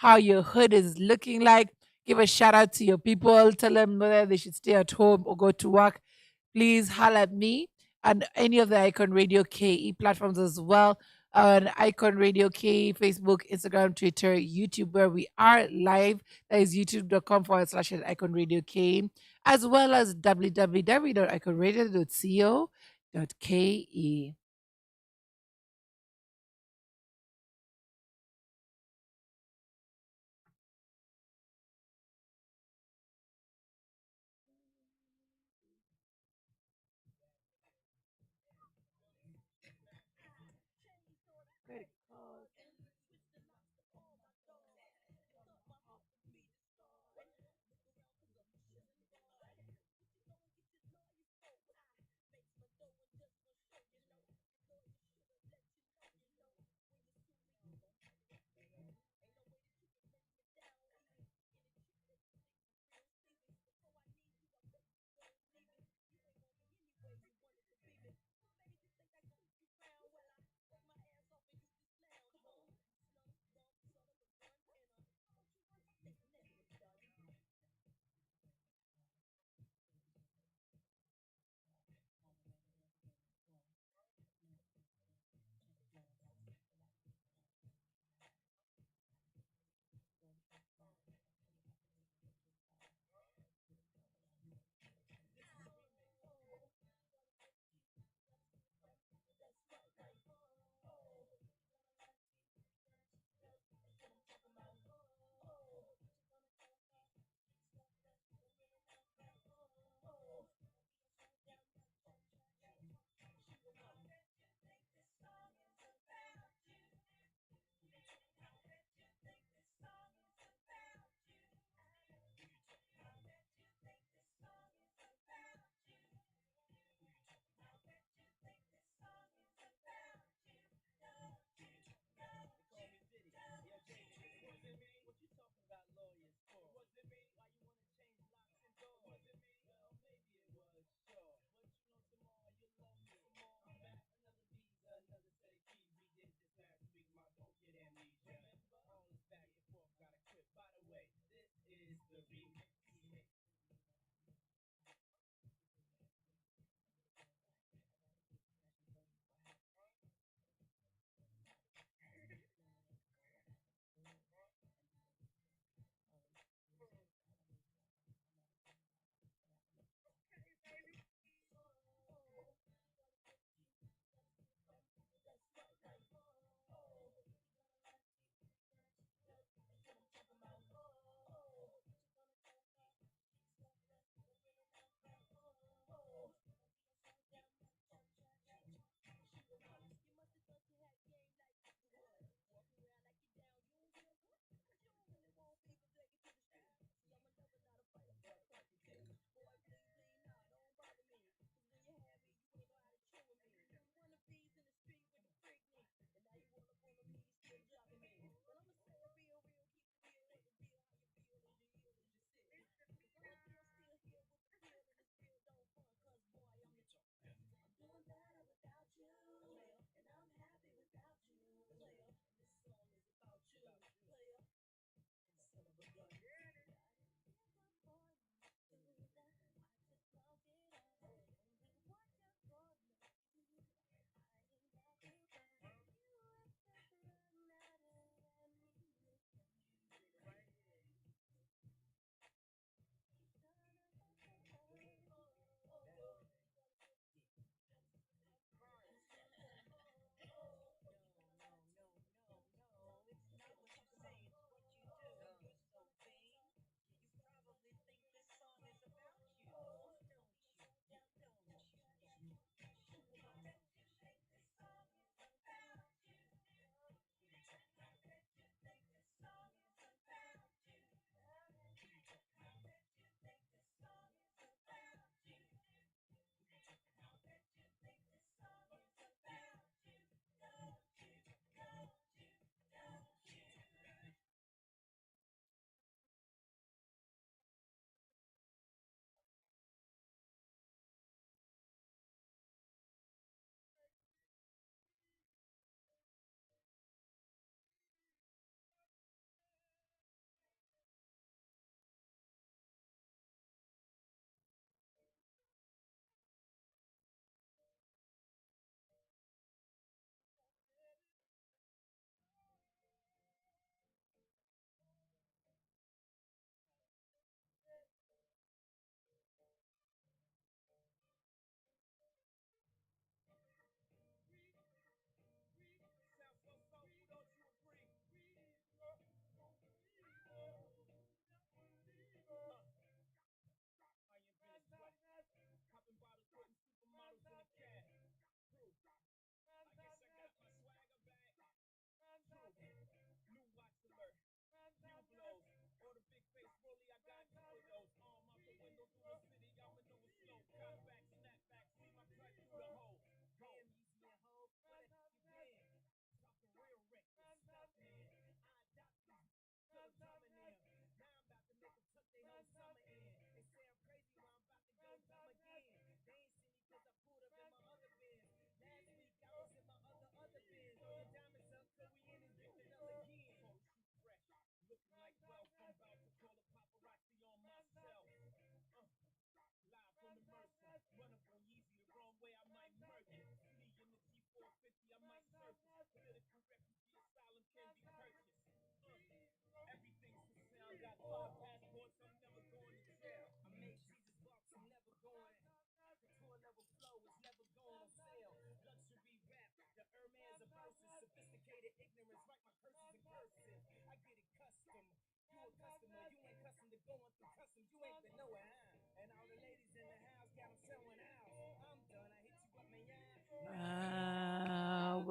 how your hood is looking like. Give a shout out to your people. Tell them whether they should stay at home or go to work. Please holler at me and any of the Icon Radio KE platforms as well. On Icon Radio KE, Facebook, Instagram, Twitter, YouTube, where we are live. That is youtube.com// Icon Radio KE, as well as www.iconradio.co.ke.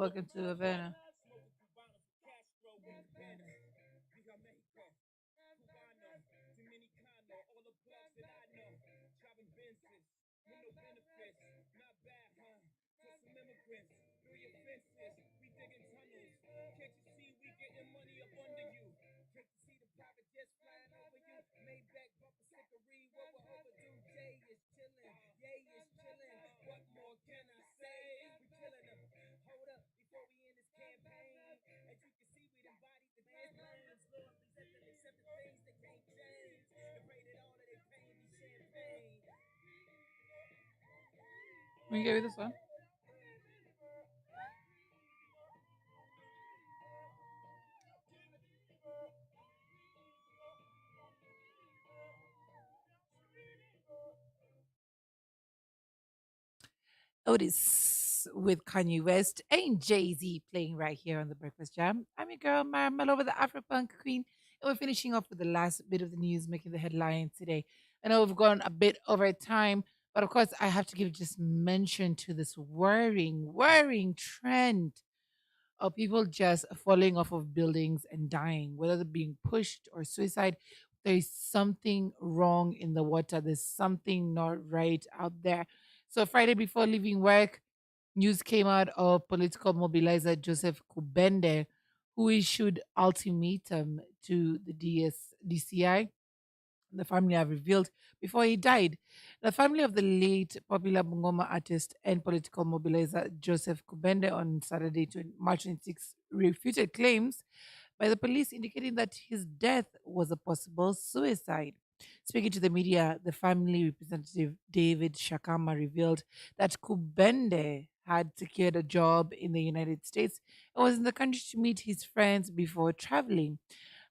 Welcome to Havana. We give you this one. Otis with Kanye West and Jay Z playing right here on the Breakfast Jam. I'm your girl, Myra Maloba, the Afro-Punk Queen, and we're finishing off with the last bit of the news making the headlines today. I know we've gone a bit over time, but of course, I have to give just mention to this worrying trend of people just falling off of buildings and dying, whether they're being pushed or suicide. There's something wrong in the water. There's something not right out there. So Friday before leaving work, news came out of political mobilizer Joseph Kubende, who issued ultimatum to the DCI. The family have revealed before he died. The family of the late popular Bungoma artist and political mobilizer Joseph Kubende on Saturday, March 26, refuted claims by the police indicating that his death was a possible suicide. Speaking to the media, the family representative David Shakama revealed that Kubende had secured a job in the United States and was in the country to meet his friends before traveling.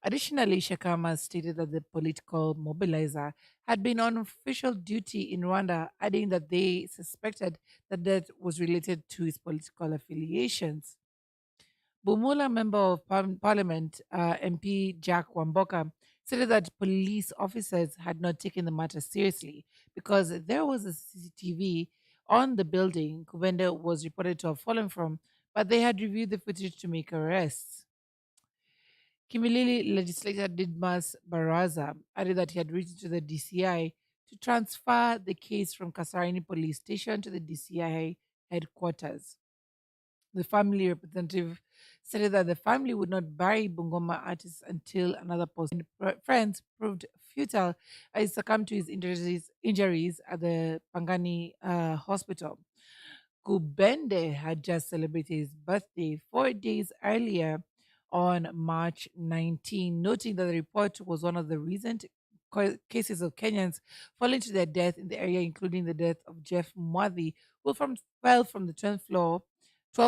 Additionally, Shakama stated that the political mobilizer had been on official duty in Rwanda, adding that they suspected that death was related to his political affiliations. Bumula Member of Parliament, MP Jack Wamboka, said that police officers had not taken the matter seriously because there was a CCTV on the building Kubende was reported to have fallen from, but they had reviewed the footage to make arrests. Kimilili legislator Didmas Baraza added that he had written to the DCI to transfer the case from Kasarani police station to the DCI headquarters. The family representative said that the family would not bury Bungoma artist until another person. Friends proved futile as he succumbed to his injuries at the Pangani hospital. Kubende had just celebrated his birthday 4 days earlier on March 19, noting that the report was one of the recent cases of Kenyans falling to their death in the area, including the death of Jeff Mwadhi, who fell from the 12th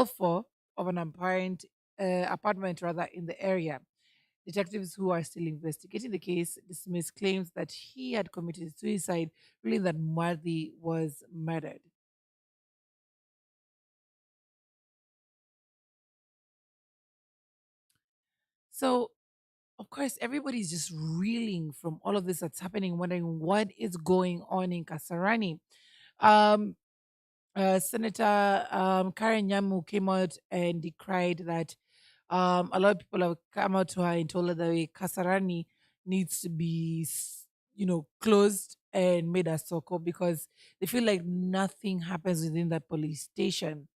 floor of an apartment rather in the area. Detectives who are still investigating the case dismissed claims that he had committed suicide, ruling that Mwadhi was murdered. So, of course, everybody's just reeling from all of this that's happening, wondering what is going on in Kasarani. Um, Senator Karen Nyamu came out and decried that a lot of people have come out to her and told her that Kasarani needs to be, closed and made a soko because they feel like nothing happens within that police station.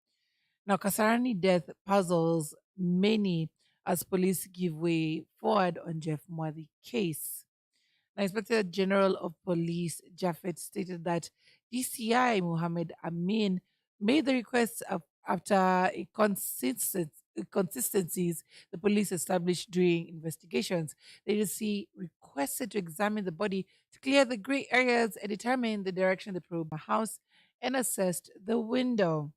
Now, Kasarani death puzzles many as police give way forward on Jeff Mwadhi case. Now, Inspector General of Police Japheth stated that DCI Muhammad Amin made the request after inconsistencies the police established during investigations. The agency requested to examine the body to clear the gray areas and determine the direction the probe house and assessed the window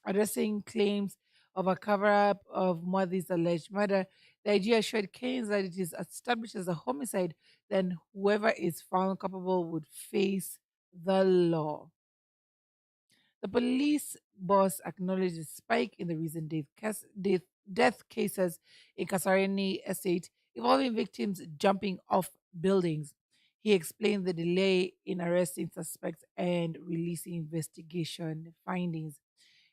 addressing claims of a cover up of Modi's alleged murder, the IG assured Kenyans that it is established as a homicide, then whoever is found culpable would face the law. The police boss acknowledged a spike in the recent death cases in Kasarani Estate involving victims jumping off buildings. He explained the delay in arresting suspects and releasing investigation findings.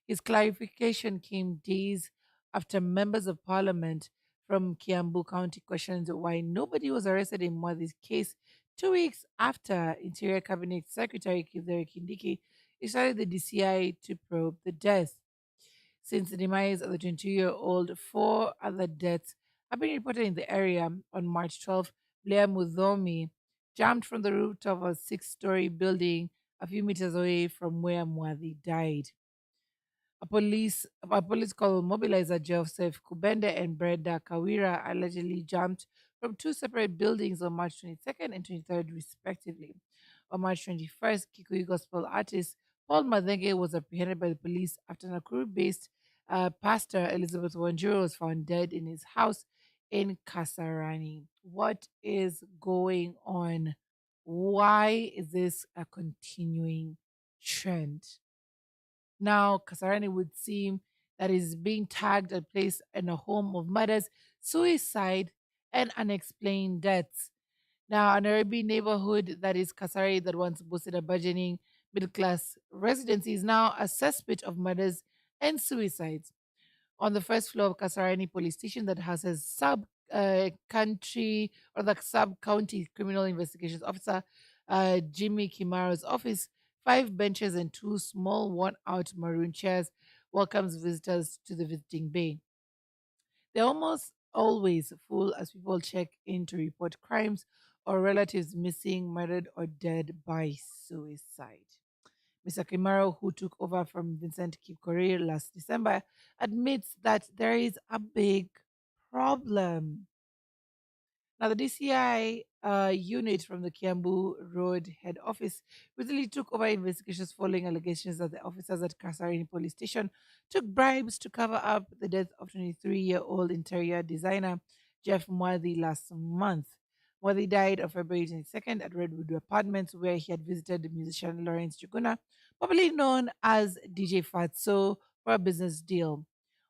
His clarification came days after members of parliament from Kiambu County questioned why nobody was arrested in Mwadi's case 2 weeks after Interior Cabinet Secretary Kithure Kindiki instructed the DCI to probe the death. Since the demise of the 22-year-old, four other deaths have been reported in the area. On March 12th, Blair Mudhomi jumped from the rooftop of a six-story building a few meters away from where Mwadi died. A police called mobilizer Joseph Kubende and Brenda Kawira allegedly jumped from two separate buildings on March 22nd and 23rd, respectively. On March 21st, Kikuyu gospel artist Paul Madenge was apprehended by the police after Nakuru-based pastor Elizabeth Wanjuro was found dead in his house in Kasarani. What is going on? Why is this a continuing trend? Now, Kasarani would seem that is being tagged and placed in a home of murders, suicide, and unexplained deaths. Now, an Arabic neighborhood that is Kasari that once boasted a burgeoning middle class residency is now a cesspit of murders and suicides. On the first floor of Kasarani police station that houses sub country or the sub county criminal investigations officer Jimmy Kimaro's office, five benches and two small worn out maroon chairs welcomes visitors to the visiting bay. They're almost always full as people check in to report crimes or relatives missing, murdered, or dead by suicide. Mr. Kimaro, who took over from Vincent Kipkorir last December, admits that there is a big problem. Now, the DCI unit from the Kiambu Road head office recently took over investigations following allegations that the officers at Kasarini police station took bribes to cover up the death of 23-year-old interior designer Jeff Mwadi last month. Mwadi died on February 22nd at Redwood Apartments, where he had visited musician Lawrence Juguna, popularly known as DJ Fatso, for a business deal.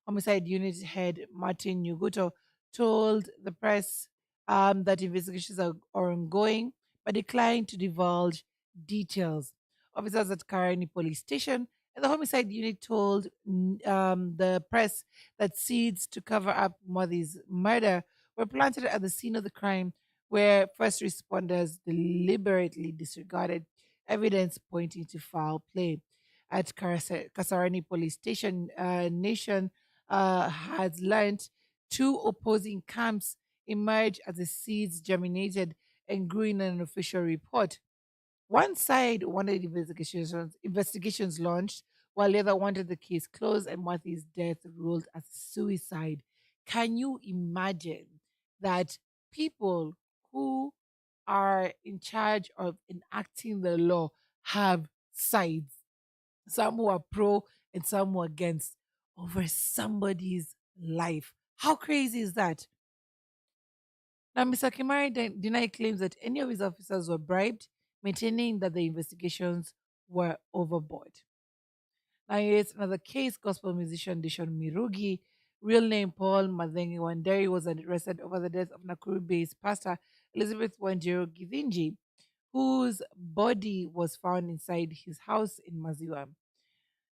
Homicide Unit head Martin Nyuguto told the press that investigations are ongoing, but declined to divulge details. Officers at Karani police station and the homicide unit told the press that seeds to cover up Modi's murder were planted at the scene of the crime, where first responders deliberately disregarded evidence pointing to foul play. At Kasarani police station, Nation has learned two opposing camps emerged as the seeds germinated and grew in an official report. One side wanted investigations launched, while the other wanted the case closed and Marthy's death ruled as suicide. Can you imagine that people who are in charge of enacting the law have sides? Some who are pro and some who are against over somebody's life. How crazy is that? Now, Mr. Kimari denied claims that any of his officers were bribed, maintaining that the investigations were overboard. Now, here's another case. Gospel musician Dishon Mirugi, real name Paul Madengi Wanderi, was arrested over the death of Nakuru-based pastor Elizabeth Wanjiro Githinji, whose body was found inside his house in Maziwa.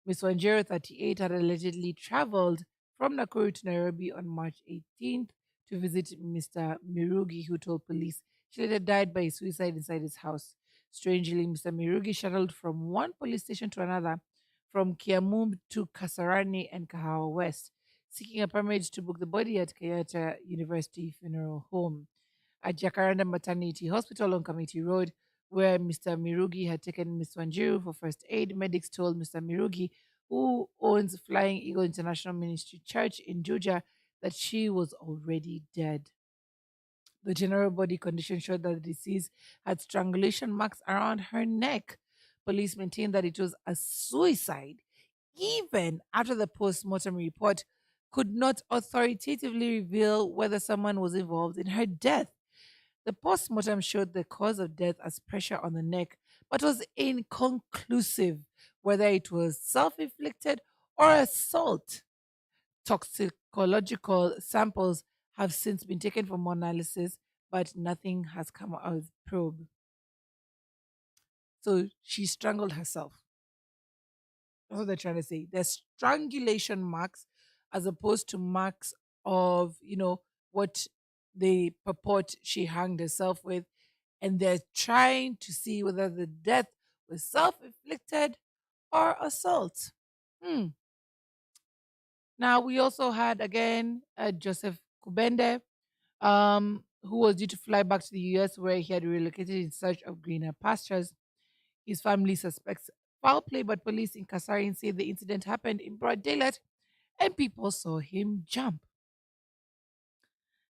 Miss Wanjiro, 38, had allegedly traveled from Nakuru to Nairobi on March 18th to visit Mr. Mirugi, who told police she later died by suicide inside his house. Strangely, Mr. Mirugi shuttled from one police station to another, from Kiamum to Kasarani and Kahawa West, seeking a permit to book the body at Kenyatta University Funeral Home. At Jacaranda Maternity Hospital on Committee Road, where Mr. Mirugi had taken Miss Wanjiru for first aid, medics told Mr. Mirugi, who owns Flying Eagle International Ministry Church in Juja, that she was already dead. The general body condition showed that the deceased had strangulation marks around her neck. Police maintained that it was a suicide, even after the post mortem report could not authoritatively reveal whether someone was involved in her death. The postmortem showed the cause of death as pressure on the neck, but was inconclusive whether it was self inflicted or assault. Toxicological samples have since been taken for more analysis, but nothing has come out of the probe. So she strangled herself. That's what they're trying to say. There's strangulation marks as opposed to marks of, what they purport she hanged herself with. And they're trying to see whether the death was self inflicted or assault. Hmm. Now, we also had again Joseph Kubende, who was due to fly back to the US where he had relocated in search of greener pastures. His family suspects foul play, but police in Kasarin say the incident happened in broad daylight and people saw him jump.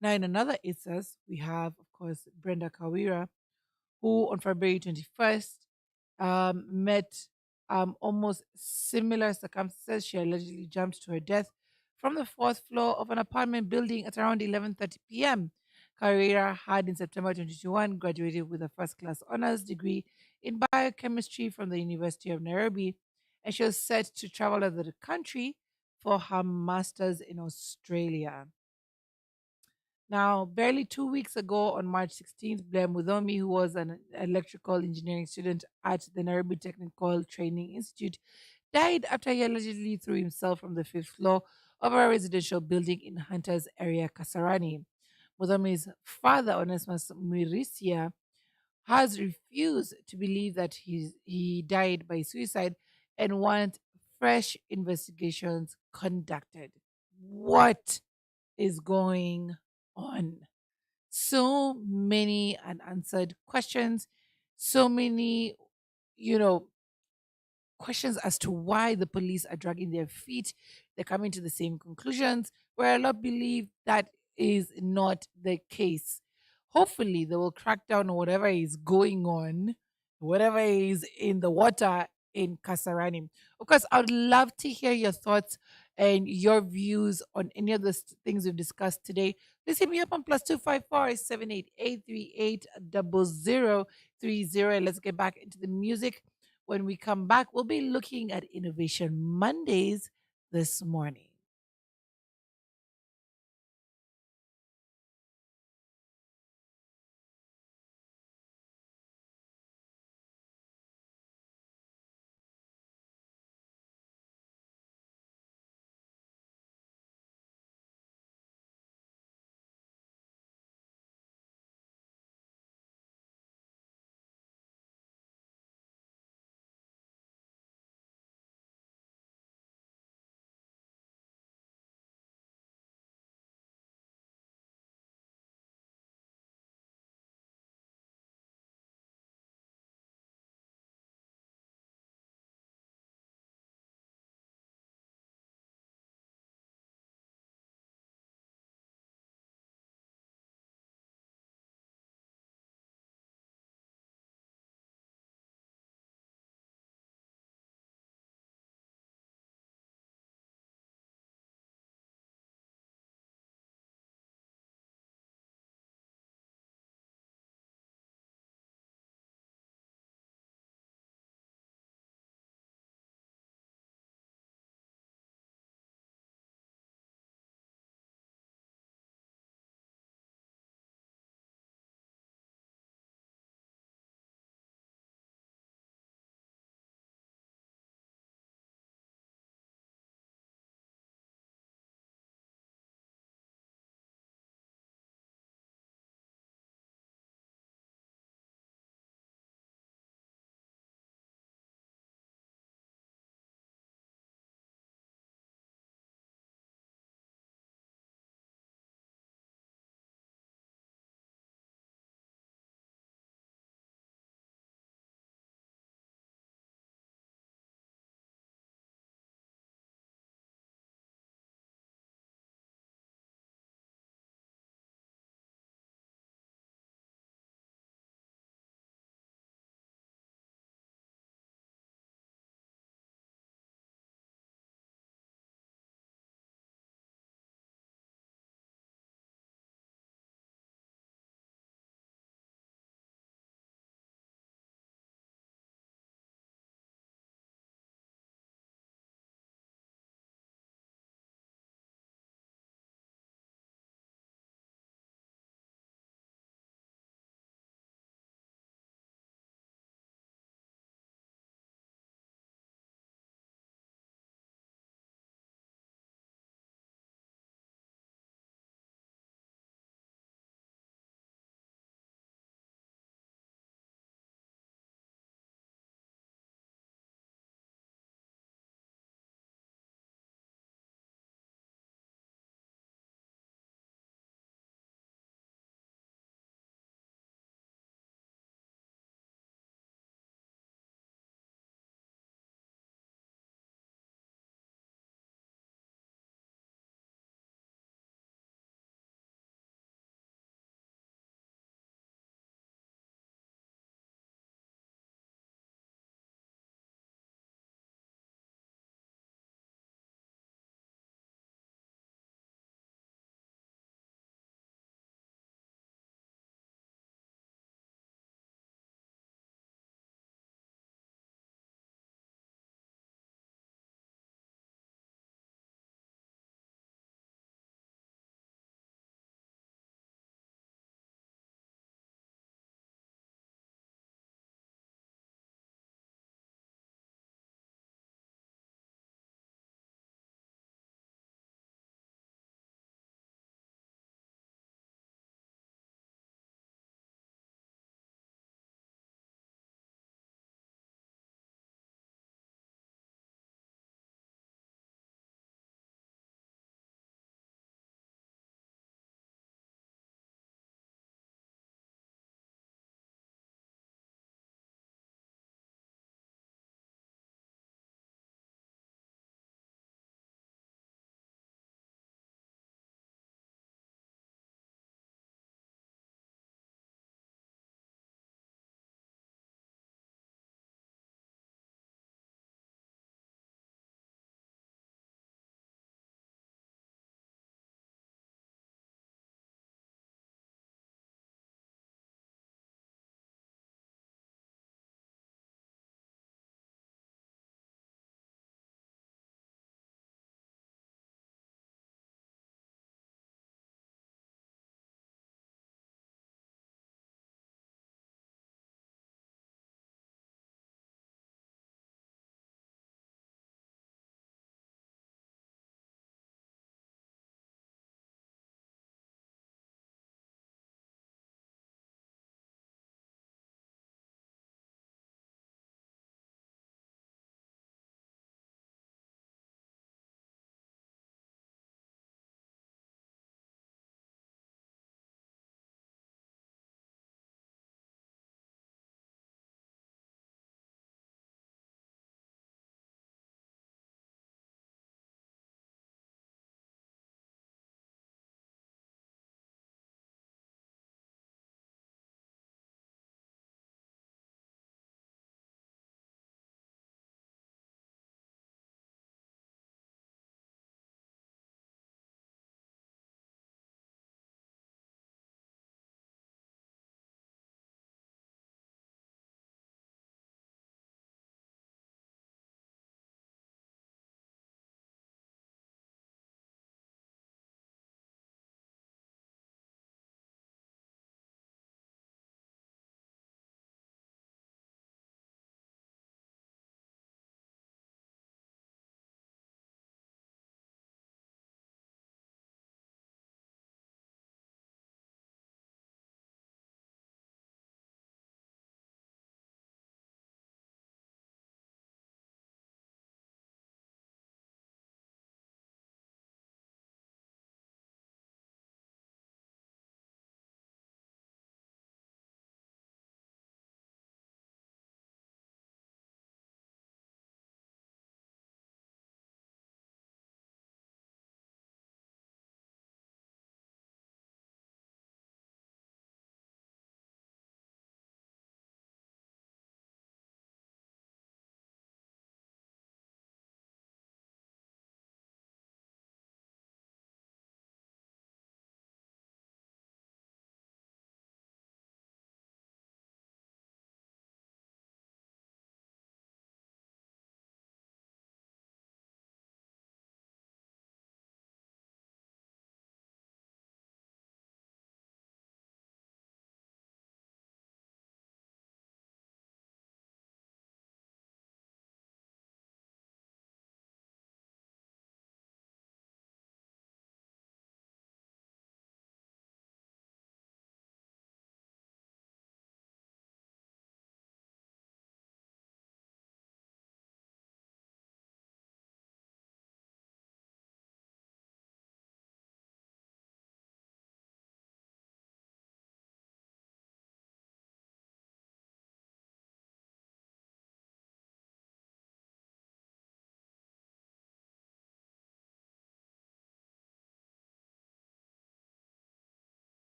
Now, in another instance, we have, of course, Brenda Kawira, who on February 21st met almost similar circumstances. She allegedly jumped to her death from the fourth floor of an apartment building at around 11:30 p.m. Carrera had in September 2021 graduated with a first class honors degree in biochemistry from the University of Nairobi, and she was set to travel out of the country for her master's in Australia. Now, barely 2 weeks ago, on March 16th, Blair Muthomi, who was an electrical engineering student at the Nairobi Technical Training Institute, died after he allegedly threw himself from the fifth floor of a residential building in Hunter's area, Kasarani. Muthomi's father, Onesimus Mirisia, has refused to believe that he died by suicide and wants fresh investigations conducted. What is going on? So many unanswered questions, so many, you know, questions as to why the police are dragging their feet. They're coming to the same conclusions, where a lot believe that is not the case. Hopefully, they will crack down on whatever is going on, whatever is in the water in Kasarani. Of course, I would love to hear your thoughts and your views on any of the things we've discussed today. Please hit me up on +254 788 338 0030. Let's get back into the music. When we come back, we'll be looking at Innovation Mondays this morning.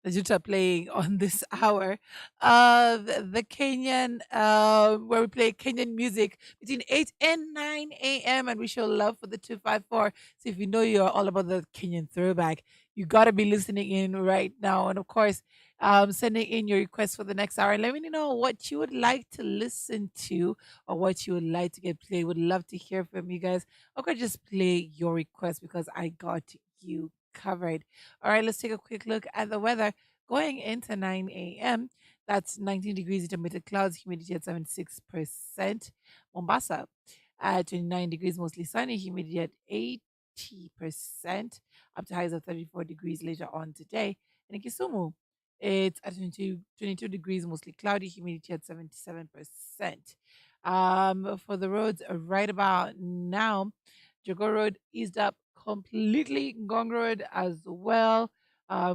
the Juta playing on this hour. The Kenyan, where we play Kenyan music between 8 and 9 a.m. And we show love for the 254. So if you know you're all about the Kenyan throwback, you got to be listening in right now. And of course, sending in your requests for the next hour. And let me know what you would like to listen to or what you would like to get played. Would love to hear from you guys. Okay, just play your request because I got you covered. All right, let's take a quick look at the weather going into 9 a.m. That's 19 degrees, intermittent clouds, humidity at 76%. Mombasa at 29 degrees, mostly sunny, humidity at 80%, up to highs of 34 degrees later on today. And in Kisumu, it's at 22 degrees, mostly cloudy, humidity at 77%. For the roads right about now, Jago Road eased up completely, Ngong Road as well.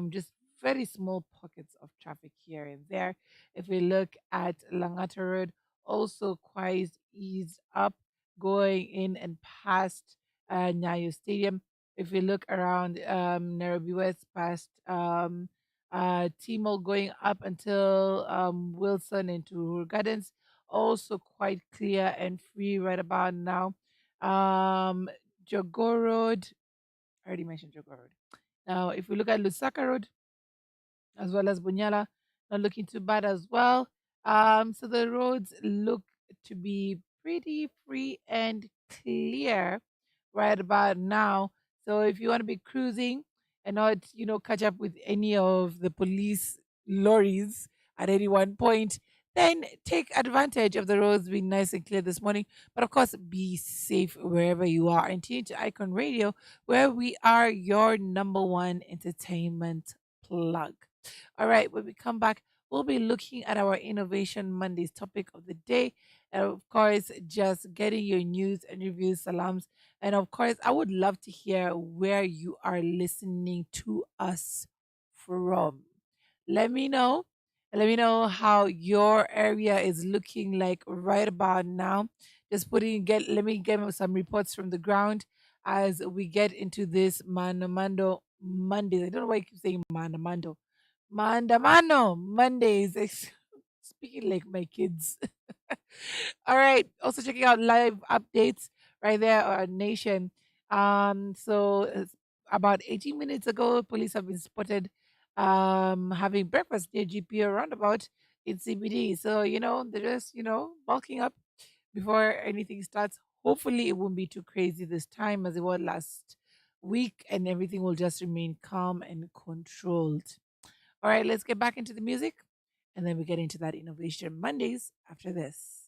Just very small pockets of traffic here and there. If we look at Langata Road, also quite eased up going in and past Nyayo Stadium. If we look around Nairobi West past Timol going up until Wilson into Uhuru Gardens, also quite clear and free right about now. Jogoo Road, I already mentioned Jogoo Road. Now, if we look at Lusaka Road, as well as Bunyala, not looking too bad as well. So the roads look to be pretty free and clear right about now. So if you want to be cruising and not, catch up with any of the police lorries at any one point, then take advantage of the roads being nice and clear this morning. But of course, be safe wherever you are. And tune to Icon Radio, where we are your number one entertainment plug. All right, when we come back, we'll be looking at our Innovation Mondays topic of the day. And of course, just getting your news and reviews, salams. And of course, I would love to hear where you are listening to us from. Let me know. Let me know how your area is looking like right about now. Just let me get some reports from the ground as we get into this Maandamano Mondays. I don't know why I keep saying Maandamano. Maandamano Mondays. Speaking like my kids. All right. Also checking out live updates right there on our nation. About 18 minutes ago, police have been spotted having breakfast near GPO roundabout in CBD. So, they're just, bulking up before anything starts. Hopefully it won't be too crazy this time as it was last week and everything will just remain calm and controlled. All right, let's get back into the music and then we get into that Innovation Mondays after this.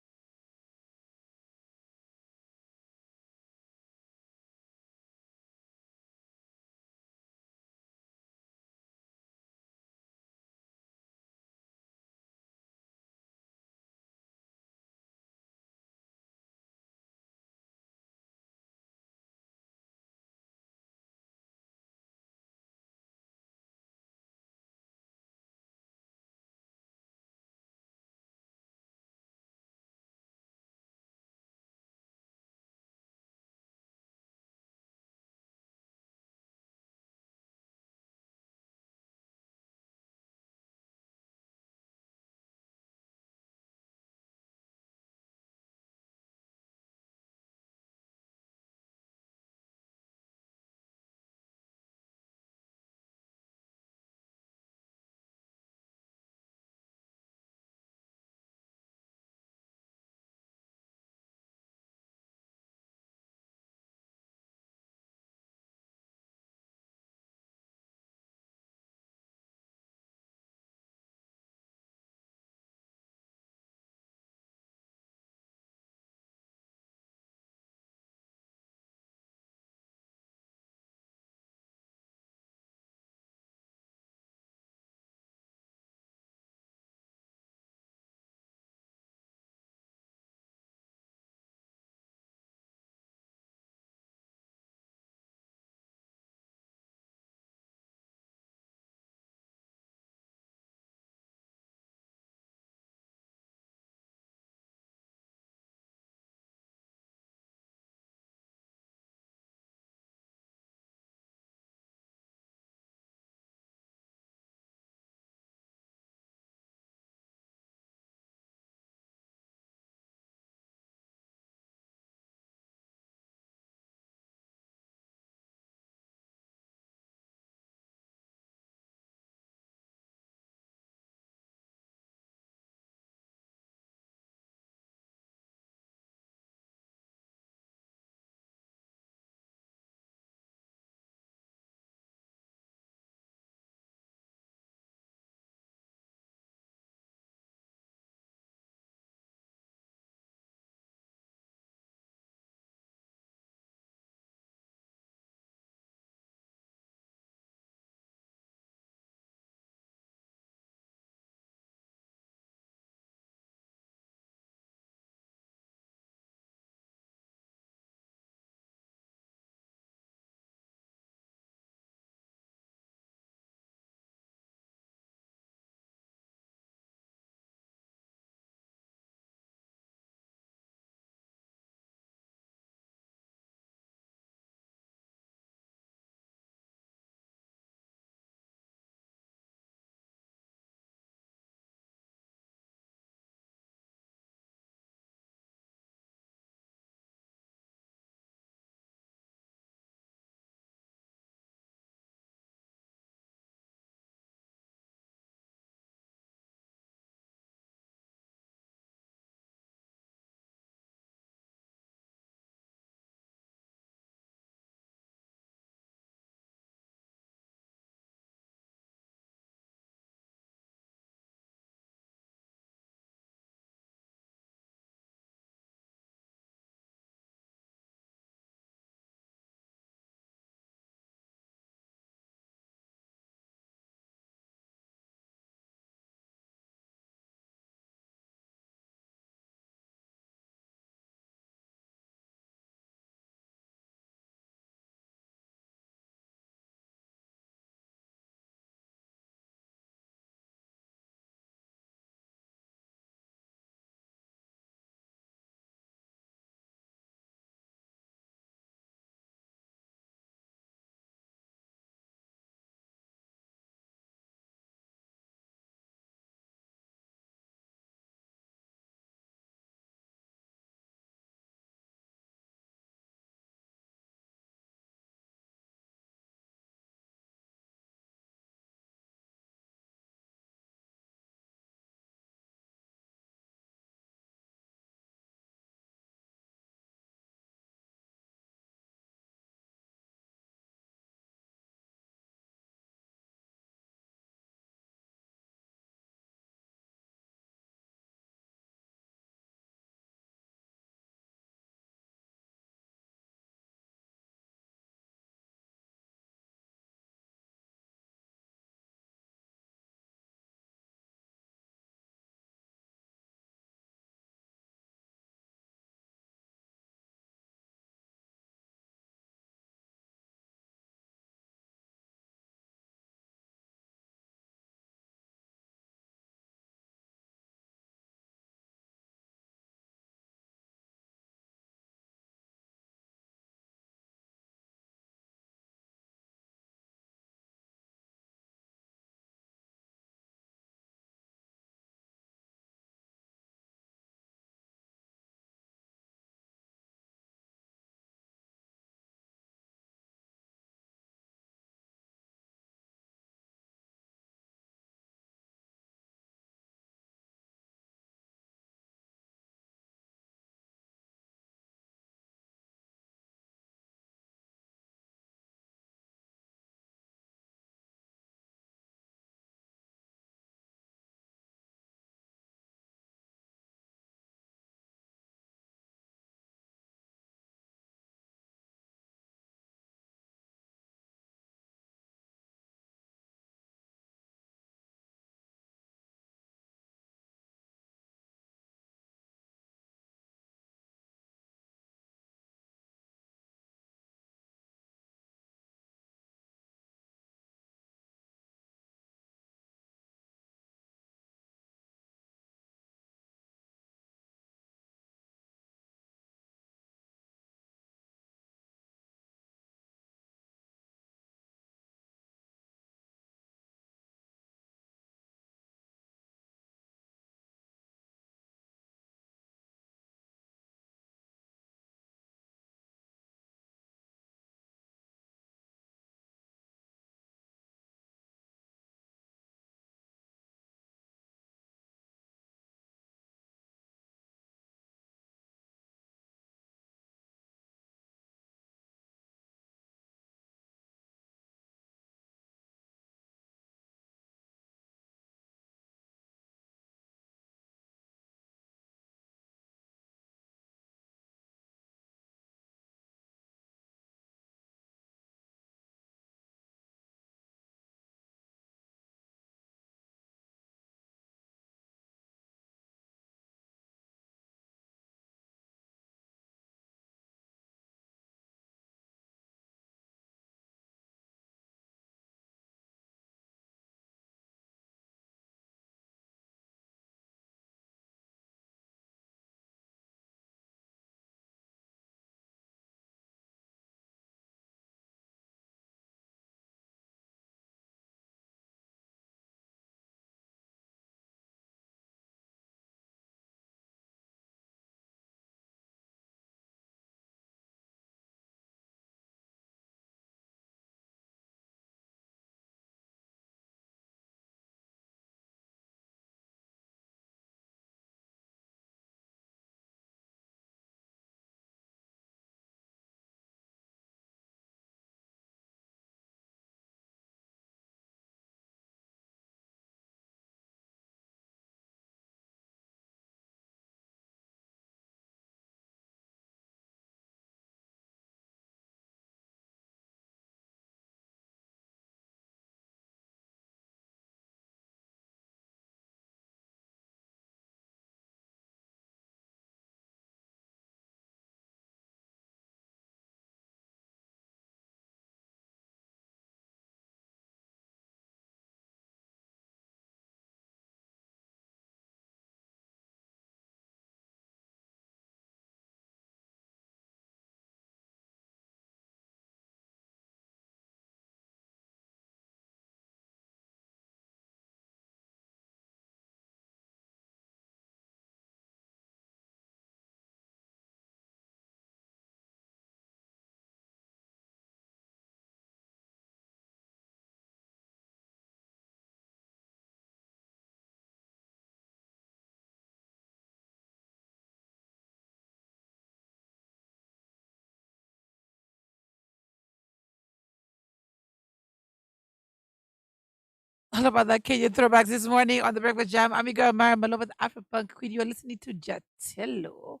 All about that Kenyan throwbacks this morning on the Breakfast Jam. I'm your girl, Myra, Maloba, the Afro Punk Queen. You're listening to Jatello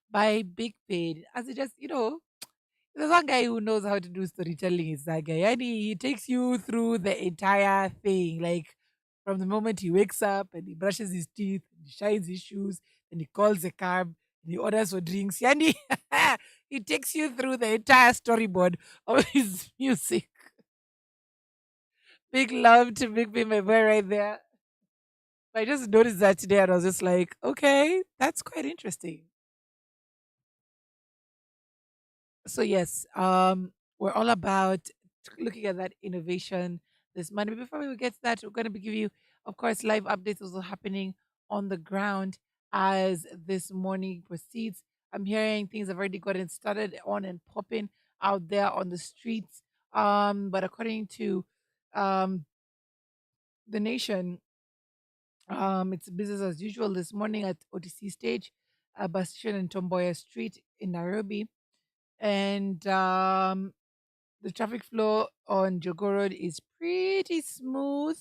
by Big Pain. As it just, there's one guy who knows how to do storytelling. Is that guy. And he takes you through the entire thing. Like from the moment he wakes up and he brushes his teeth, and he shines his shoes, and he calls a cab, and he orders for drinks. And he takes you through the entire storyboard of his music. Big love to Big Pain, my boy, right there. I just noticed that today and I was just like, okay, that's quite interesting. So yes, we're all about looking at that innovation this Monday. Before we get to that, we're going to be giving you, of course, live updates also happening on the ground as this morning proceeds. I'm hearing things have already gotten started on and popping out there on the streets. But according to um, the nation, it's business as usual this morning at OTC stage, bus station in Tomboya Street in Nairobi. And the traffic flow on Jogo Road is pretty smooth.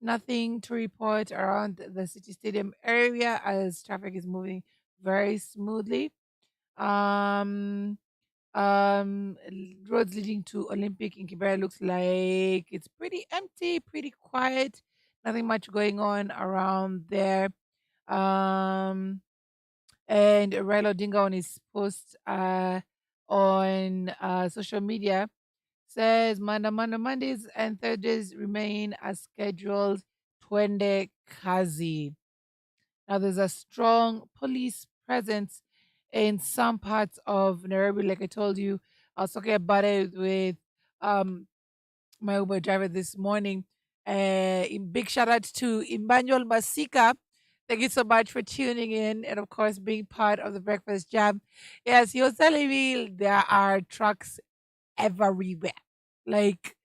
Nothing to report around the City Stadium area as traffic is moving very smoothly. Um, Roads leading to Olympic in Kibera looks like it's pretty empty, pretty quiet. Nothing much going on around there. Um, and Raila Odinga on his post on social media says Maandamano Mondays and Thursdays remain as scheduled. Twende kazi. Now there's a strong police presence in some parts of Nairobi, like I told you. I was talking about it with um my Uber driver this morning. Big shout out to Emmanuel Masika. Thank you so much for tuning in and, of course, being part of the Breakfast Jam. Yes, he was telling me there are trucks everywhere. Like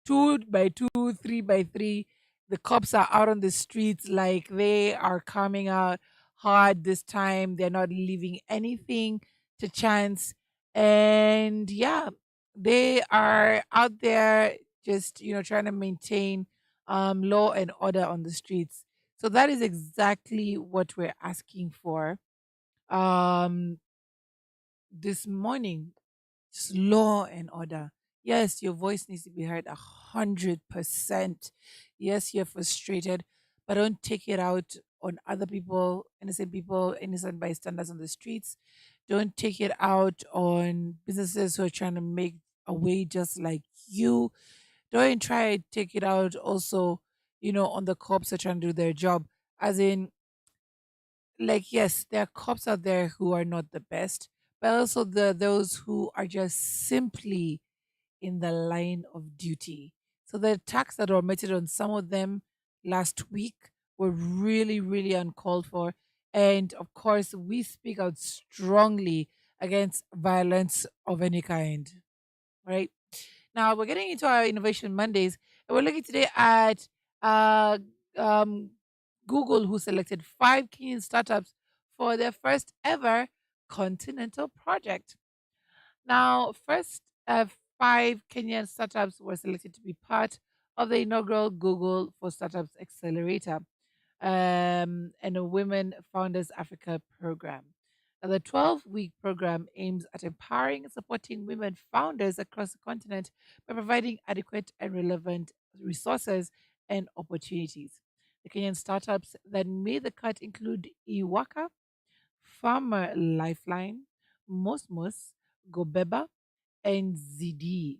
2 by 2, 3 by 3. The cops are out on the streets, like they are coming out hard this time. They're not leaving anything to chance. And yeah, they are out there just, trying to maintain law and order on the streets. So that is exactly what we're asking for um this morning. Just law and order. Yes, your voice needs to be heard 100%. Yes, you're frustrated, but don't take it out on other people, innocent bystanders on the streets. Don't take it out on businesses who are trying to make a way just like you. Don't try to take it out also, on the cops who are trying to do their job. As in, like, yes, there are cops out there who are not the best, but also those who are just simply in the line of duty. So the attacks that were meted on some of them last week were really, really uncalled for. And of course, we speak out strongly against violence of any kind. Right now, we're getting into our Innovation Mondays, and we're looking today at uh, um, Google, who selected 5 Kenyan startups for their first ever continental project. Now, first 5 Kenyan startups were selected to be part of the inaugural Google for Startups Accelerator and a Women Founders Africa program. Now, the 12-week program aims at empowering and supporting women founders across the continent by providing adequate and relevant resources and opportunities. The Kenyan startups that made the cut include Iwaka, Farmer Lifeline, Mosmos, Gobeba, and ZD.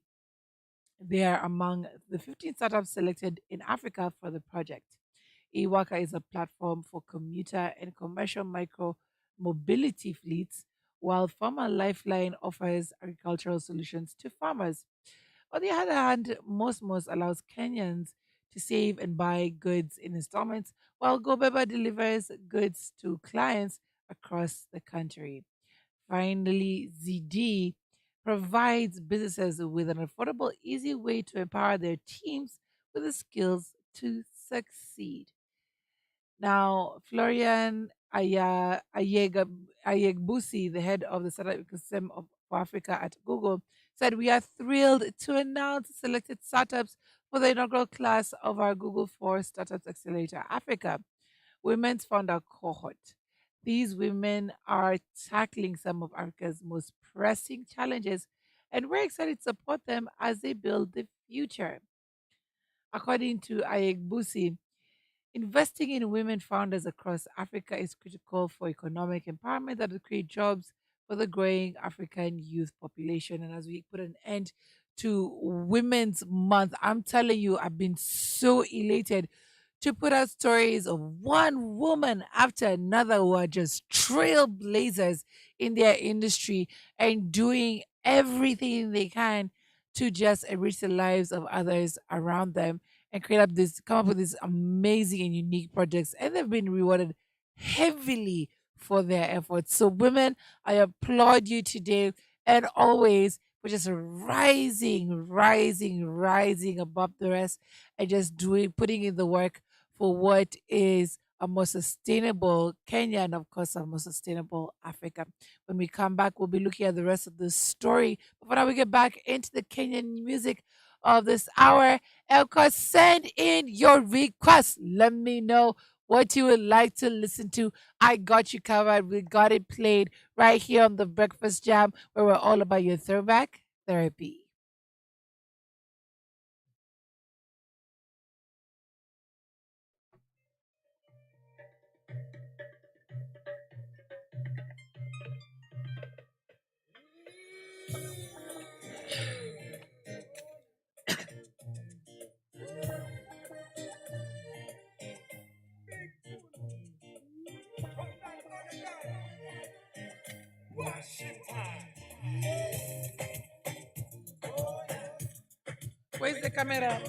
They are among the 15 startups selected in Africa for the project. Iwaka is a platform for commuter and commercial micro mobility fleets, while Farmer Lifeline offers agricultural solutions to farmers. On the other hand, Mosmos allows Kenyans to save and buy goods in installments, while Gobeba delivers goods to clients across the country. Finally, ZD provides businesses with an affordable, easy way to empower their teams with the skills to succeed. Now, Florian Ayegbusi, the head of the startup ecosystem for Africa at Google, said, "We are thrilled to announce selected startups For the inaugural class of our Google for Startups Accelerator Africa Women's Founder Cohort. These women are tackling some of Africa's most pressing challenges, and we're excited to support them as they build the future. According to Ayegbusi, investing in women founders across Africa is critical for economic empowerment that will create jobs for the growing African youth population. And as we put an end to Women's Month, I'm telling you, I've been so elated to put out stories of one woman after another who are just trailblazers in their industry and doing everything they can to just enrich the lives of others around them and come up with these amazing and unique projects. And they've been rewarded heavily for their efforts. So, women, I applaud you today and always for just rising above the rest and just putting in the work for what is a more sustainable Kenya and, of course, a more sustainable Africa. When we come back, we'll be looking at the rest of the story. But for now, we get back into the Kenyan music of this hour. And of course, send in your requests. Let me know what you would like to listen to. I got you covered. We got it played right here on the Breakfast Jam, where we're all about your throwback therapy. Where's the camera?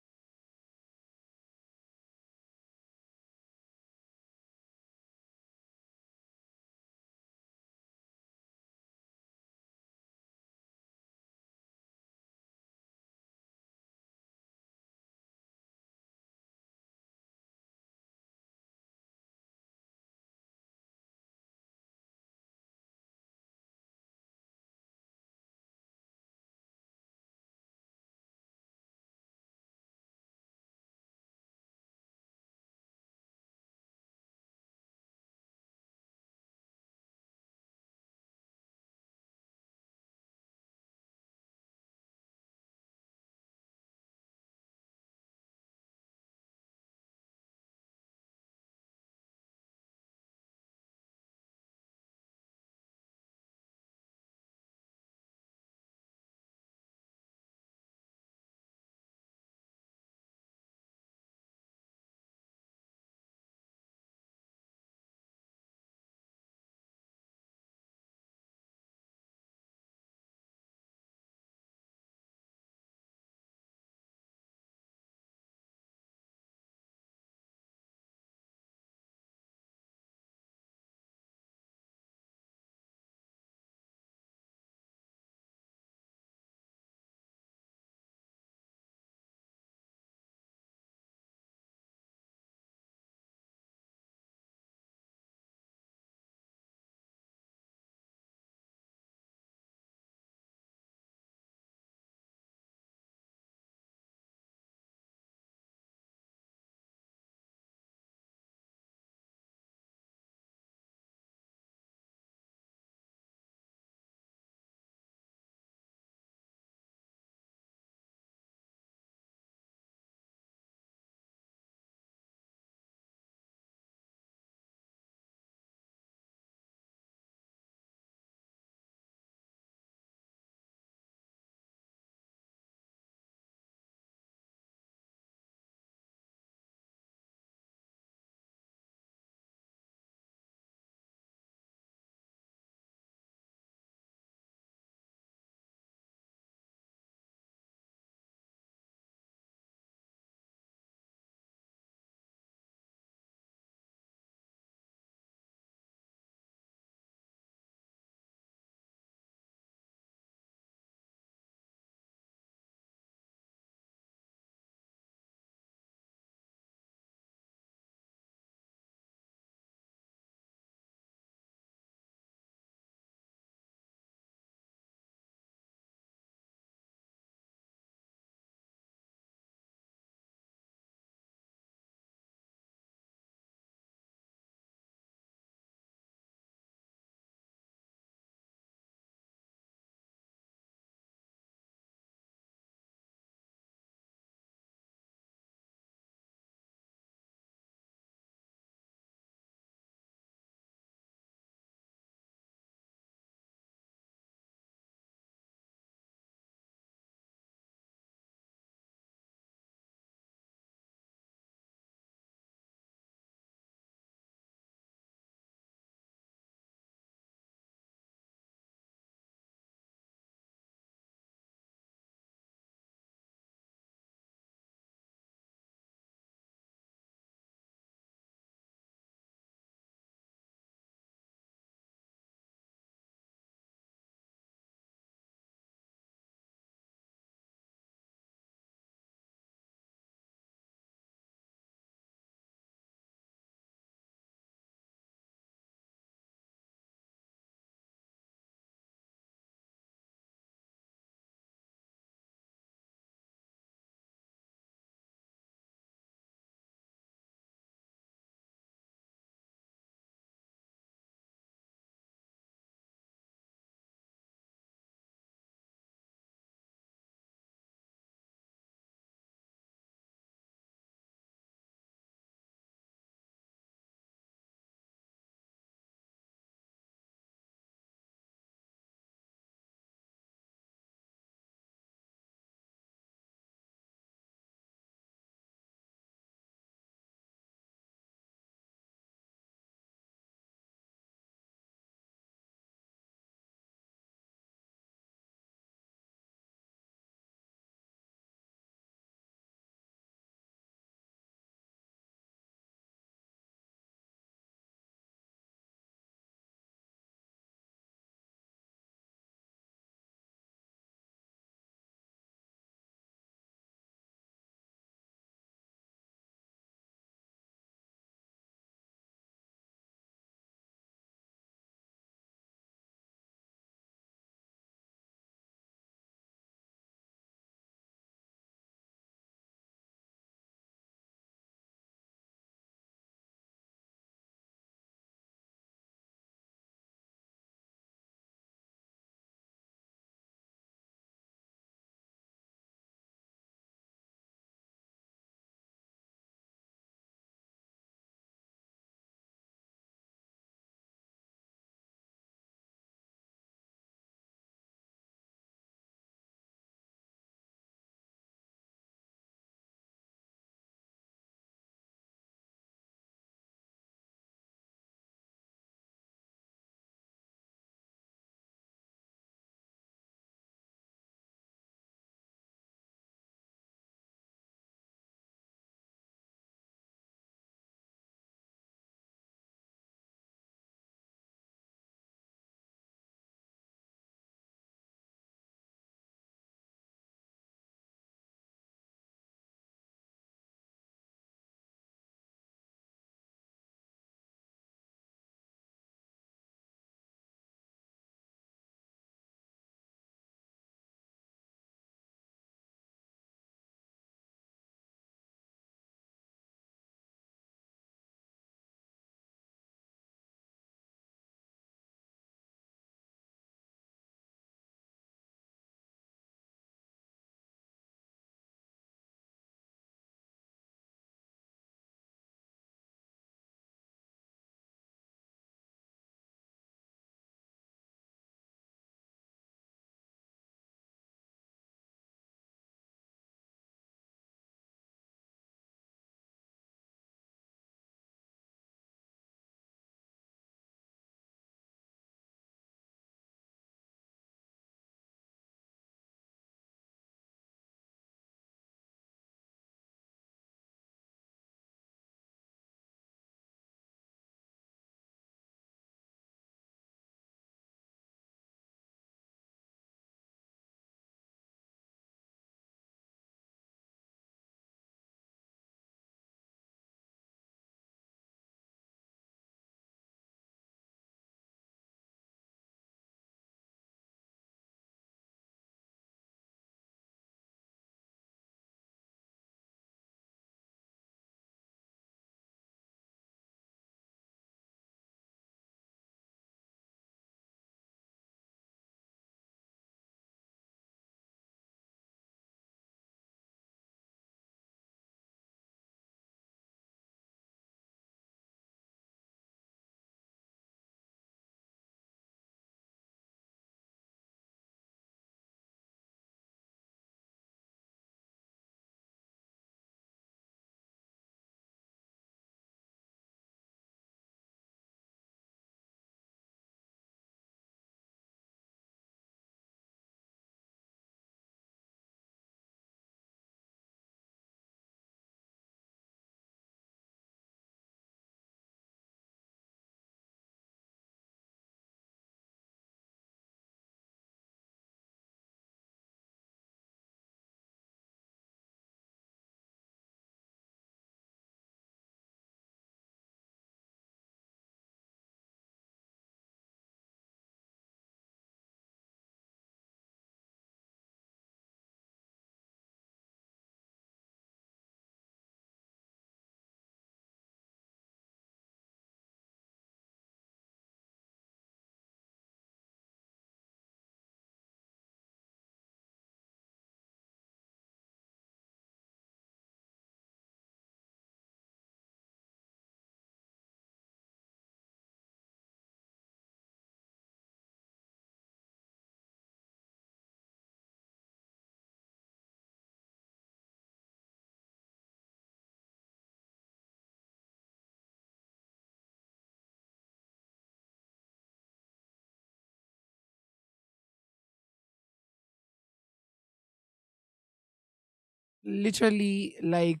literally like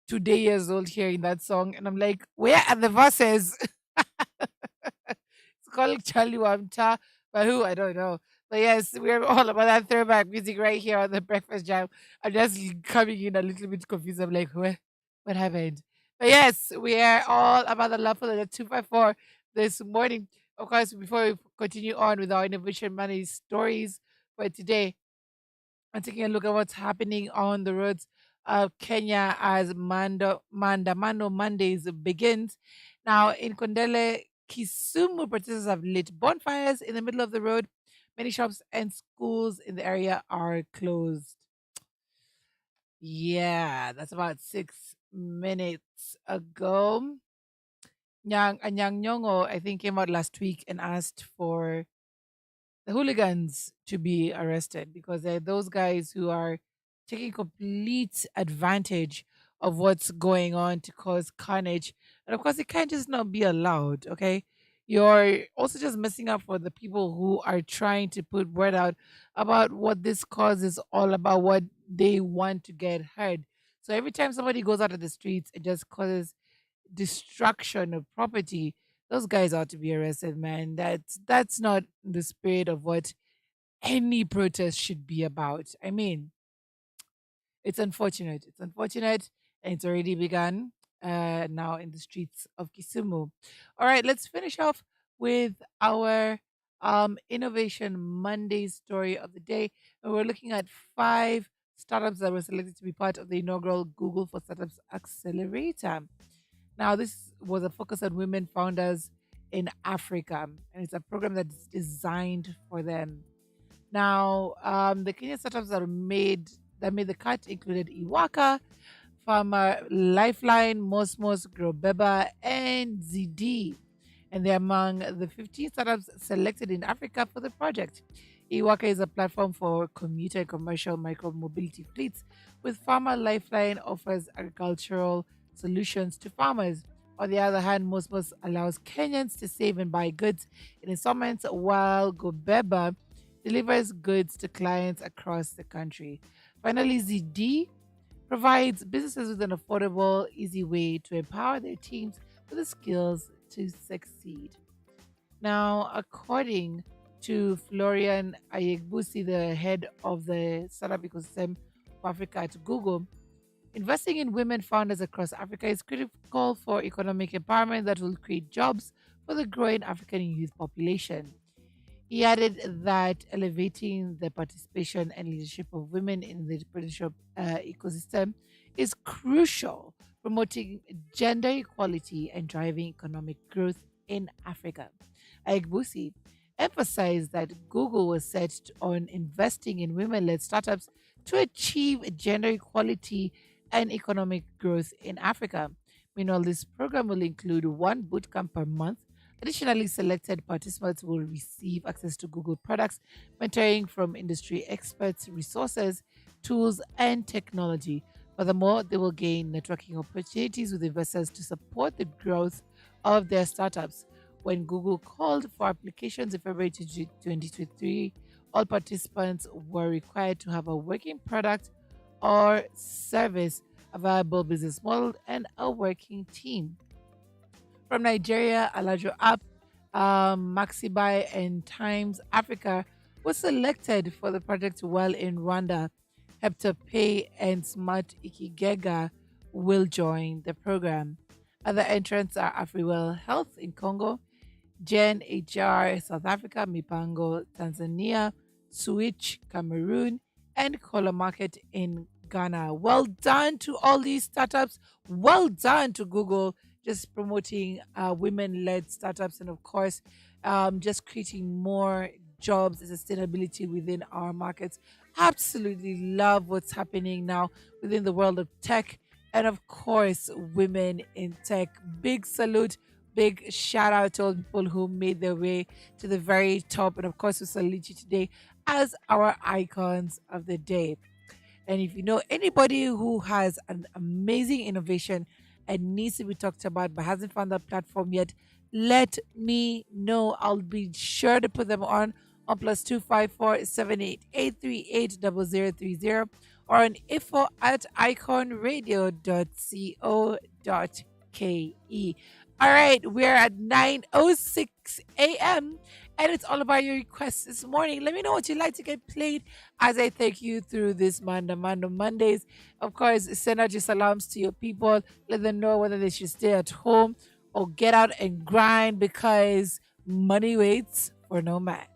2 years old hearing that song, and I'm like, where are the verses? It's called Charlie Wamcha, but who I don't know. But yes, we're all about that throwback music right here on the Breakfast Jam. I'm just coming in a little bit confused. I'm like, what happened? But yes, we are all about the love for the 254 this morning. Of course, before we continue on with our innovation money stories for today, and taking a look at what's happening on the roads of Kenya as Maandamano Mondays begins. Now, in Kondele, Kisumu, protesters have lit bonfires in the middle of the road. Many shops and schools in the area are closed. Yeah, that's about 6 minutes ago. Anyang Nyongo, I think, came out last week and asked for the hooligans to be arrested because they're those guys who are taking complete advantage of what's going on to cause carnage. And of course, it can't just not be allowed, okay? You're also just messing up for the people who are trying to put word out about what this cause is all about, what they want to get heard. So every time somebody goes out of the streets, it just causes destruction of property. Those guys ought to be arrested, man. That's not the spirit of what any protest should be about. I mean, it's unfortunate. It's unfortunate, and it's already begun now in the streets of Kisumu. All right, let's finish off with our Innovation Monday story of the day. And we're looking at 5 startups that were selected to be part of the inaugural Google for Startups Accelerator. Now, this was a focus on women founders in Africa, and it's a program that's designed for them. Now, the Kenya startups that made the cut included Iwaka, Farmer Lifeline, Mosmos, Grobeba, and ZD. And they're among the 15 startups selected in Africa for the project. Iwaka is a platform for commuter and commercial micromobility fleets, with Farmer Lifeline offers agricultural solutions to farmers. On the other hand, Mosmos allows Kenyans to save and buy goods in installments, while Gobeba delivers goods to clients across the country. Finally, ZD provides businesses with an affordable, easy way to empower their teams with the skills to succeed. Now, according to Florian Ayegbusi, the head of the startup ecosystem for Africa at Google, investing in women founders across Africa is critical for economic empowerment that will create jobs for the growing African youth population. He added that elevating the participation and leadership of women in the entrepreneurship ecosystem is crucial, promoting gender equality and driving economic growth in Africa. Aigbusi emphasized that Google was set on investing in women led startups to achieve gender equality and economic growth in Africa. Meanwhile, this program will include one bootcamp per month. Additionally, selected participants will receive access to Google products, mentoring from industry experts, resources, tools, and technology. Furthermore, they will gain networking opportunities with investors to support the growth of their startups. When Google called for applications in February 2023, all participants were required to have a working product or service, a viable business model, and a working team. From Nigeria, Alajo App, Maxibuy, and Times Africa was selected for the project, while in Rwanda, Hepta Pay and Smart Ikigega will join the program. Other entrants are AfriWell Health in Congo, Gen HR South Africa, Mipango Tanzania, Switch Cameroon, and Color Market in Ghana. Well done to all these startups. Well done to Google, just promoting women led startups, and of course, just creating more jobs and sustainability within our markets. Absolutely love what's happening now within the world of tech. And of course, women in tech. Big salute, big shout out to all the people who made their way to the very top. And of course, we salute you today as our icons of the day. And if you know anybody who has an amazing innovation and needs to be talked about but hasn't found that platform yet, let me know. I'll be sure to put them on +254 788 380030, or on info at iconradio.co.ke. All right, we're at 9:06 a.m. and it's all about your requests this morning. Let me know what you'd like to get played as I take you through this Maandamano Mondays. Of course, send out your salams to your people. Let them know whether they should stay at home or get out and grind because money waits for no man.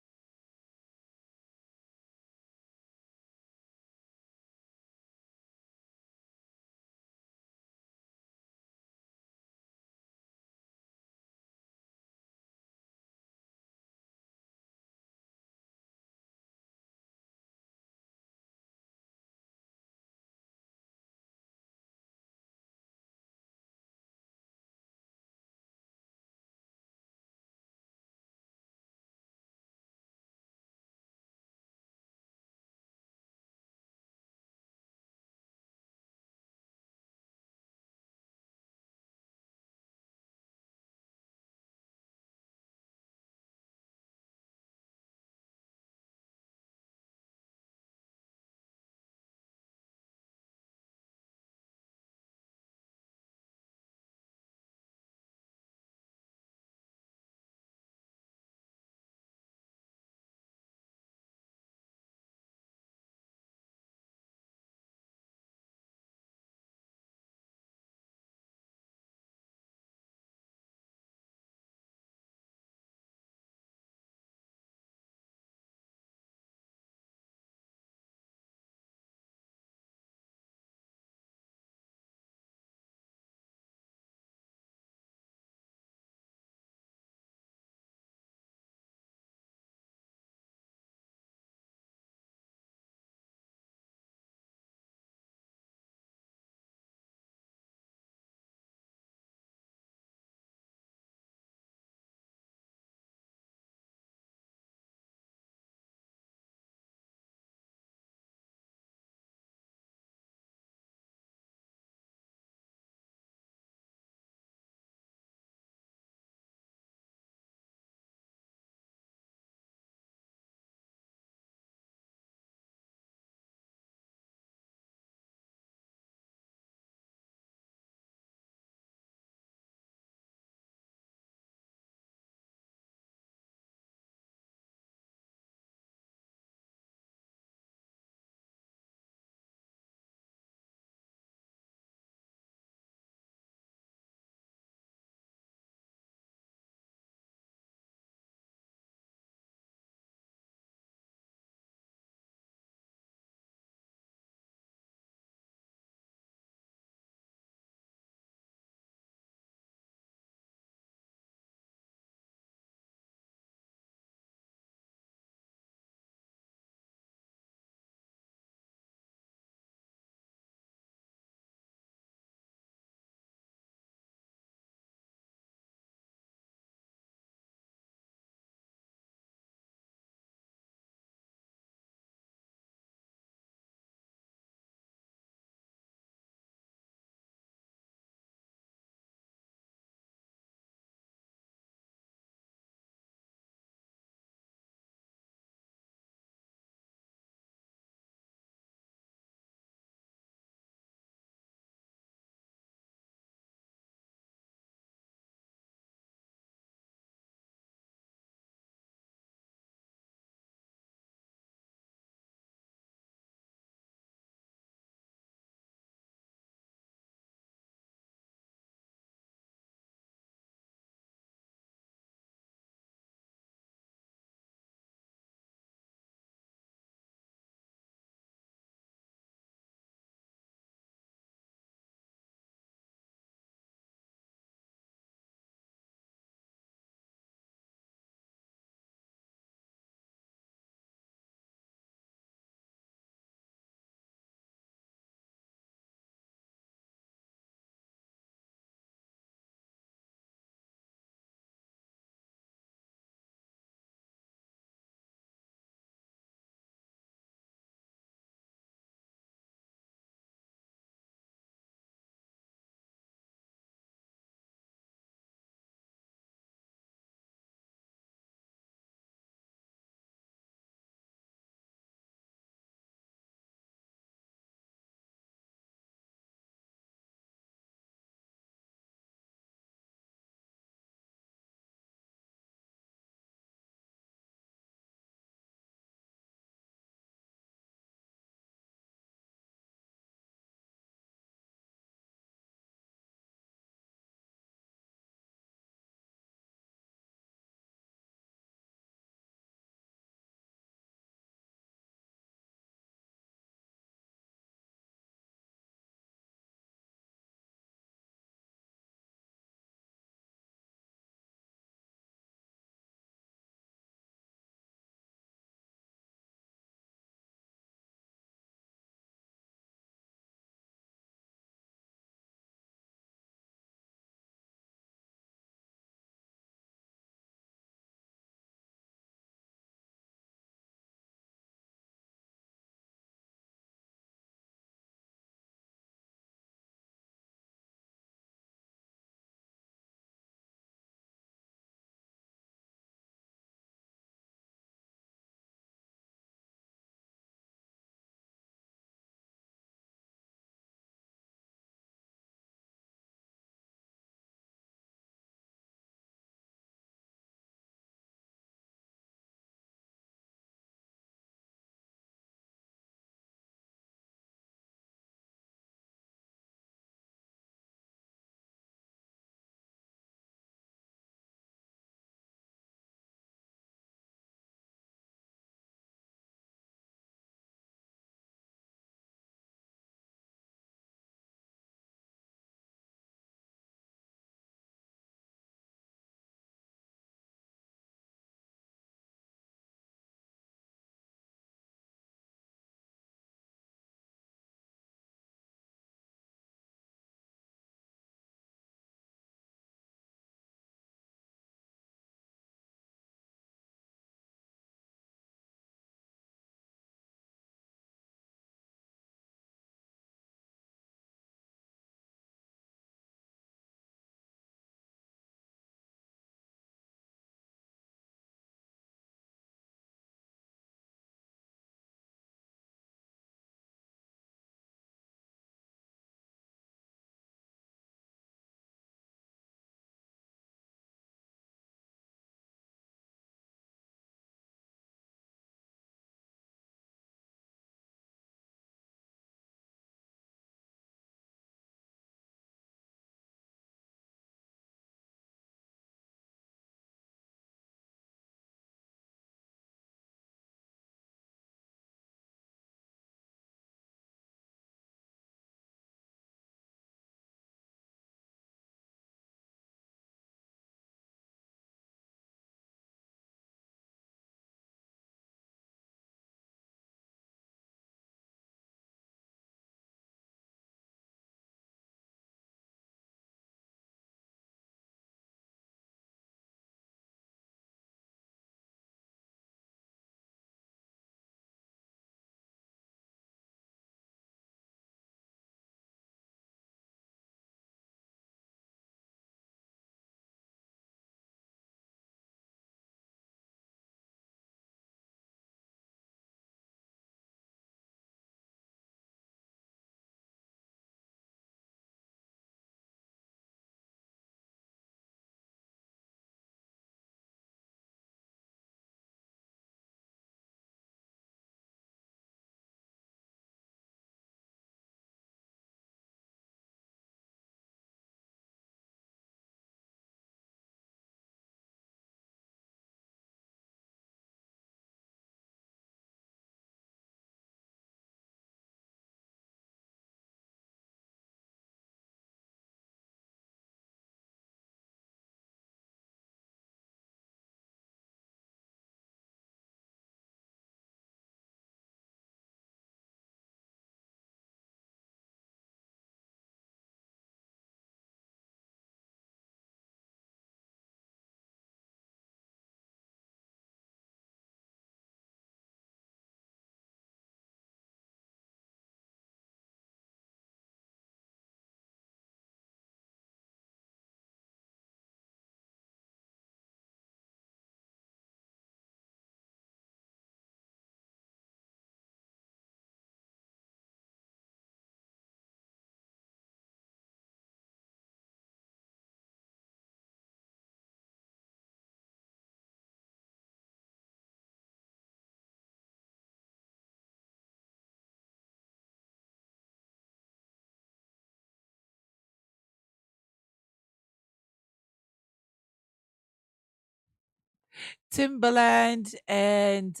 Timberland and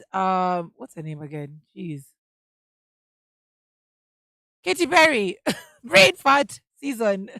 what's her name again? Jeez. Katy Perry. Brain fart season.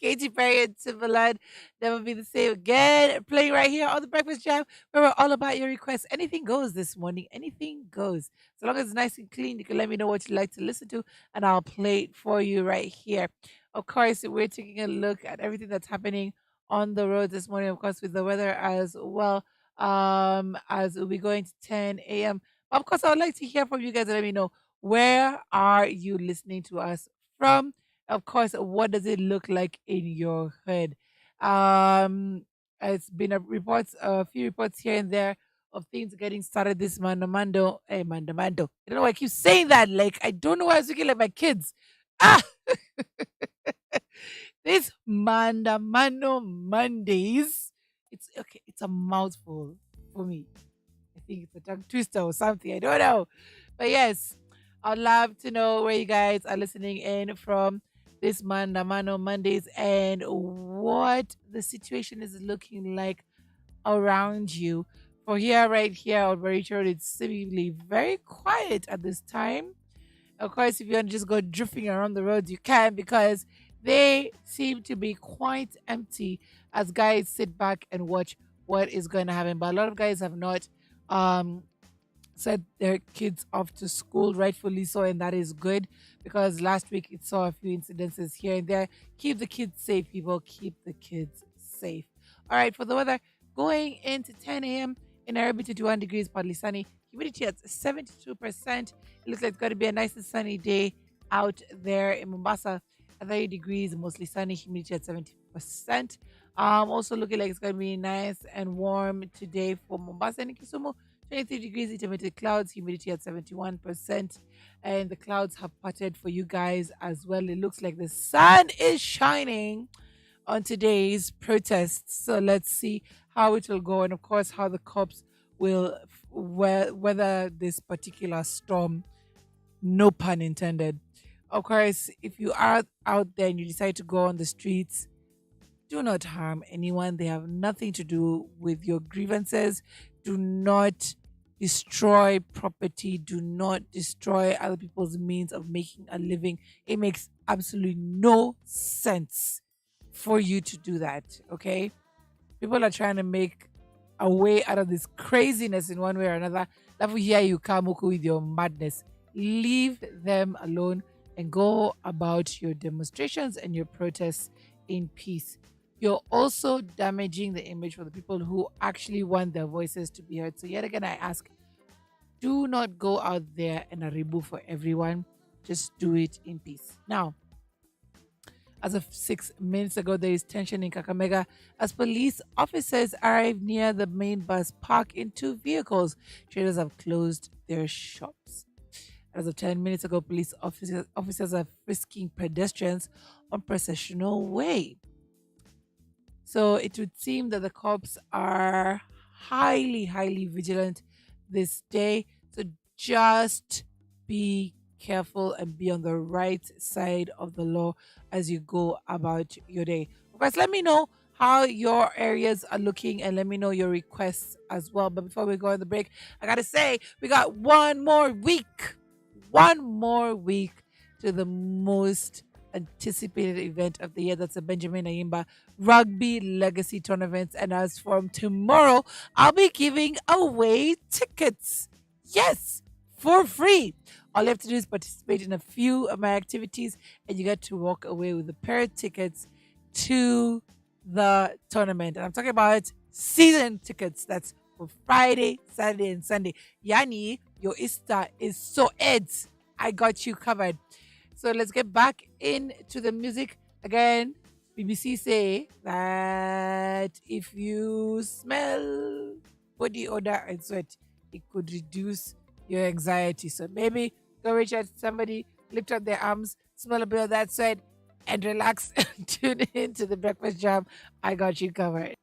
Katy Perry and Timberland, Never Be the Same Again. Playing right here on the Breakfast Jam, where we're all about your requests. Anything goes this morning. Anything goes. So long as it's nice and clean, you can let me know what you like to listen to, and I'll play it for you right here. Of course, we're taking a look at everything that's happening on the road this morning, of course, with the weather as well. As we'll be going to 10 a.m. Of course, I would like to hear from you guys and let me know, where are you listening to us from? Of course, what does it look like in your head? Um, it's been a few reports here and there of things getting started this Mandamando. Hey, Mandamando. I don't know why I keep saying that. Like, I don't know why I was looking like my kids. Ah! This Mandamano Mondays. It's okay. It's a mouthful for me. I think it's a tongue twister or something. I don't know. But yes, I'd love to know where you guys are listening in from this Mandamano Mondays and what the situation is looking like around you. For here, right here on Barry Road, it's seemingly very quiet at this time. Of course, if you want to just go drifting around the roads, you can, because they seem to be quite empty as guys sit back and watch what is going to happen. But a lot of guys have not um sent their kids off to school, rightfully so, and that is good, because last week it saw a few incidences here and there. Keep the kids safe, people. Keep the kids safe. All right, for the weather, going into 10 a.m. in Nairobi, 21 degrees, partly sunny, humidity at 72%. It looks like it's going to be a nice and sunny day out there in Mombasa. At 30 degrees, mostly sunny, humidity at 70%. Also looking like it's going to be nice and warm today for Mombasa and Kisumu. 23 degrees, intermittent clouds, humidity at 71%. And the clouds have parted for you guys as well. It looks like the sun is shining on today's protests. So let's see how it will go. And of course, how the cops will weather this particular storm. No pun intended. Of course, if you are out there and you decide to go on the streets, do not harm anyone. They have nothing to do with your grievances. Do not destroy property. Do not destroy other people's means of making a living. It makes absolutely no sense for you to do that. Okay? People are trying to make a way out of this craziness in one way or another. That will hear you come with your madness. Leave them alone and go about your demonstrations and your protests in peace. You're also damaging the image for the people who actually want their voices to be heard. So, yet again, I ask, do not go out there and a rebu for everyone. Just do it in peace. Now, as of 6 minutes ago, there is tension in Kakamega as police officers arrive near the main bus park in two vehicles. Traders have closed their shops. As of 10 minutes ago, police officers are frisking pedestrians on processional way. So it would seem that the cops are highly, highly vigilant this day. So just be careful and be on the right side of the law as you go about your day. Of course, let me know how your areas are looking and let me know your requests as well. But before we go on the break, I gotta say, we got one more week to the most anticipated event of the year. That's a Benjamin Ayimba Rugby Legacy Tournament. And as from tomorrow, I'll be giving away tickets. Yes, for free. All you have to do is participate in a few of my activities, and you get to walk away with a pair of tickets to the tournament. And I'm talking about season tickets. That's for Friday, Saturday, and Sunday. Yani, your Easter is so Eds. I got you covered. So let's get back into the music again. BBC say that if you smell body odor and sweat, it could reduce your anxiety. So maybe go reach out to somebody, lift up their arms, smell a bit of that sweat, and relax and tune in to the Breakfast Jam. I got you covered.